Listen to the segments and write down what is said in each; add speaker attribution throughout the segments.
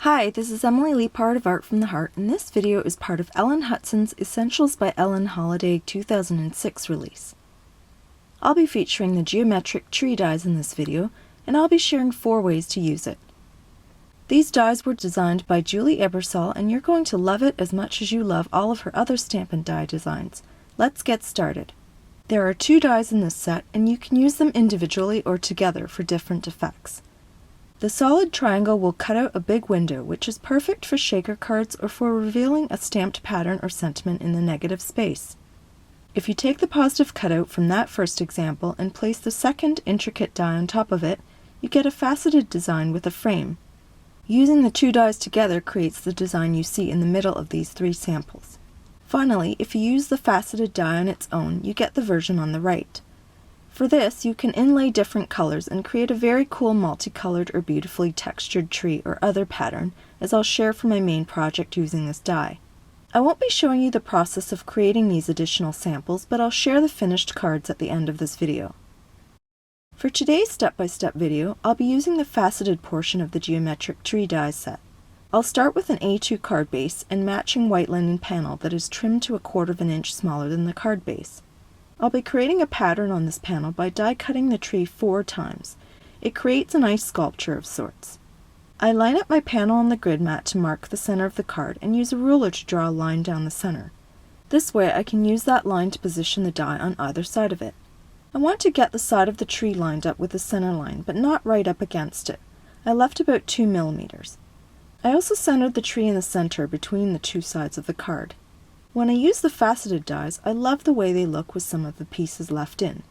Speaker 1: Hi, this is Emily Leiphart of Art from the Heart, and this video is part of Ellen Hutson's Essentials by Ellen Holiday 2006 release. I'll be featuring the geometric tree dies in this video, and I'll be sharing 4 ways to use it. These dies were designed by Julie Ebersol, and you're going to love it as much as you love all of her other Stampin' Die designs. Let's get started. There are 2 dies in this set, and you can use them individually or together for different effects. The solid triangle will cut out a big window, which is perfect for shaker cards or for revealing a stamped pattern or sentiment in the negative space. If you take the positive cutout from that first example and place the second intricate die on top of it, you get a faceted design with a frame. Using the 2 dies together creates the design you see in the middle of these 3 samples. Finally, if you use the faceted die on its own, you get the version on the right. For this, you can inlay different colors and create a very cool multicolored or beautifully textured tree or other pattern, as I'll share for my main project using this die. I won't be showing you the process of creating these additional samples, but I'll share the finished cards at the end of this video. For today's step-by-step video, I'll be using the faceted portion of the geometric tree die set. I'll start with an A2 card base and matching white linen panel that is trimmed to 1/4 inch smaller than the card base. I'll be creating a pattern on this panel by die cutting the tree 4 times. It creates a nice sculpture of sorts. I line up my panel on the grid mat to mark the center of the card and use a ruler to draw a line down the center. This way I can use that line to position the die on either side of it. I want to get the side of the tree lined up with the center line, but not right up against it. I left about 2 millimeters. I also centered the tree in the center between the 2 sides of the card. When I use the faceted dies, I love the way they look with some of the pieces left in.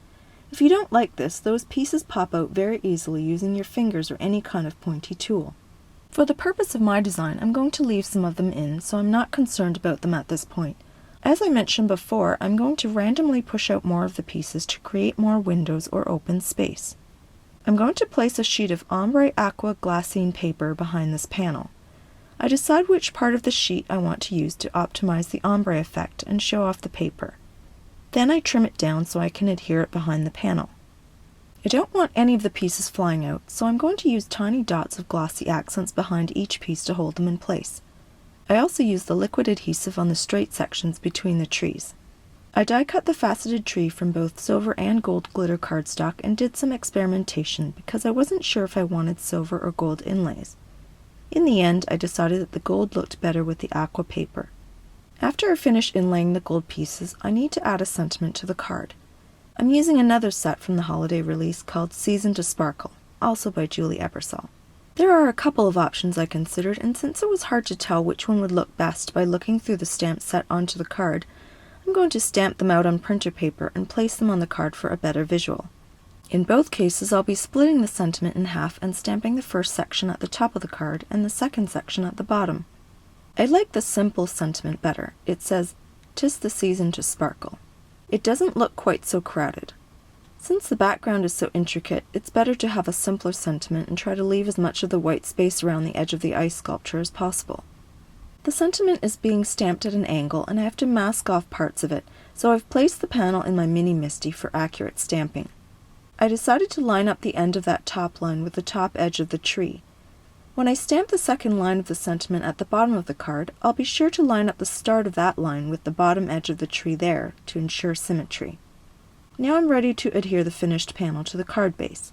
Speaker 1: If you don't like this, those pieces pop out very easily using your fingers or any kind of pointy tool. For the purpose of my design, I'm going to leave some of them in, so I'm not concerned about them at this point. As I mentioned before, I'm going to randomly push out more of the pieces to create more windows or open space. I'm going to place a sheet of ombre aqua glassine paper behind this panel. I decide which part of the sheet I want to use to optimize the ombre effect and show off the paper. Then I trim it down so I can adhere it behind the panel. I don't want any of the pieces flying out, so I'm going to use tiny dots of glossy accents behind each piece to hold them in place. I also use the liquid adhesive on the straight sections between the trees. I die cut the faceted tree from both silver and gold glitter cardstock and did some experimentation because I wasn't sure if I wanted silver or gold inlays. In the end, I decided that the gold looked better with the aqua paper. After I finish inlaying the gold pieces, I need to add a sentiment to the card. I'm using another set from the holiday release called Season to Sparkle, also by Julie Ebersol. There are a couple of options I considered, and since it was hard to tell which one would look best by looking through the stamp set onto the card, I'm going to stamp them out on printer paper and place them on the card for a better visual. In both cases, I'll be splitting the sentiment in half and stamping the first section at the top of the card and the second section at the bottom. I like the simple sentiment better. It says, "'Tis the season to sparkle." It doesn't look quite so crowded. Since the background is so intricate, it's better to have a simpler sentiment and try to leave as much of the white space around the edge of the ice sculpture as possible. The sentiment is being stamped at an angle and I have to mask off parts of it, so I've placed the panel in my mini MISTI for accurate stamping. I decided to line up the end of that top line with the top edge of the tree. When I stamp the second line of the sentiment at the bottom of the card, I'll be sure to line up the start of that line with the bottom edge of the tree there to ensure symmetry. Now I'm ready to adhere the finished panel to the card base.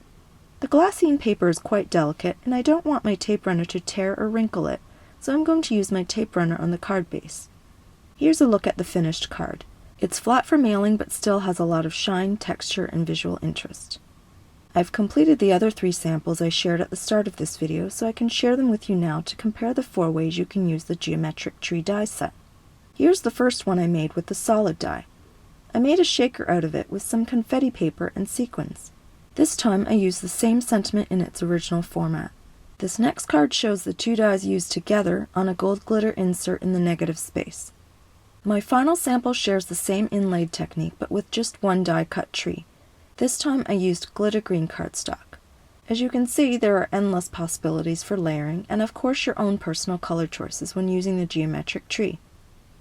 Speaker 1: The glassine paper is quite delicate and I don't want my tape runner to tear or wrinkle it, so I'm going to use my tape runner on the card base. Here's a look at the finished card. It's flat for mailing but still has a lot of shine, texture, and visual interest. I've completed the other 3 samples I shared at the start of this video, so I can share them with you now to compare the 4 ways you can use the geometric tree die set. Here's the first one I made with the solid die. I made a shaker out of it with some confetti paper and sequins. This time I used the same sentiment in its original format. This next card shows the 2 dies used together on a gold glitter insert in the negative space. My final sample shares the same inlaid technique but with just 1 die cut tree. This time I used glitter green cardstock. As you can see, there are endless possibilities for layering and of course your own personal color choices when using the geometric tree.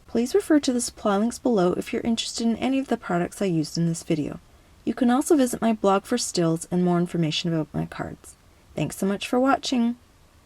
Speaker 1: Please refer to the supply links below if you're interested in any of the products I used in this video. You can also visit my blog for stills and more information about my cards. Thanks so much for watching!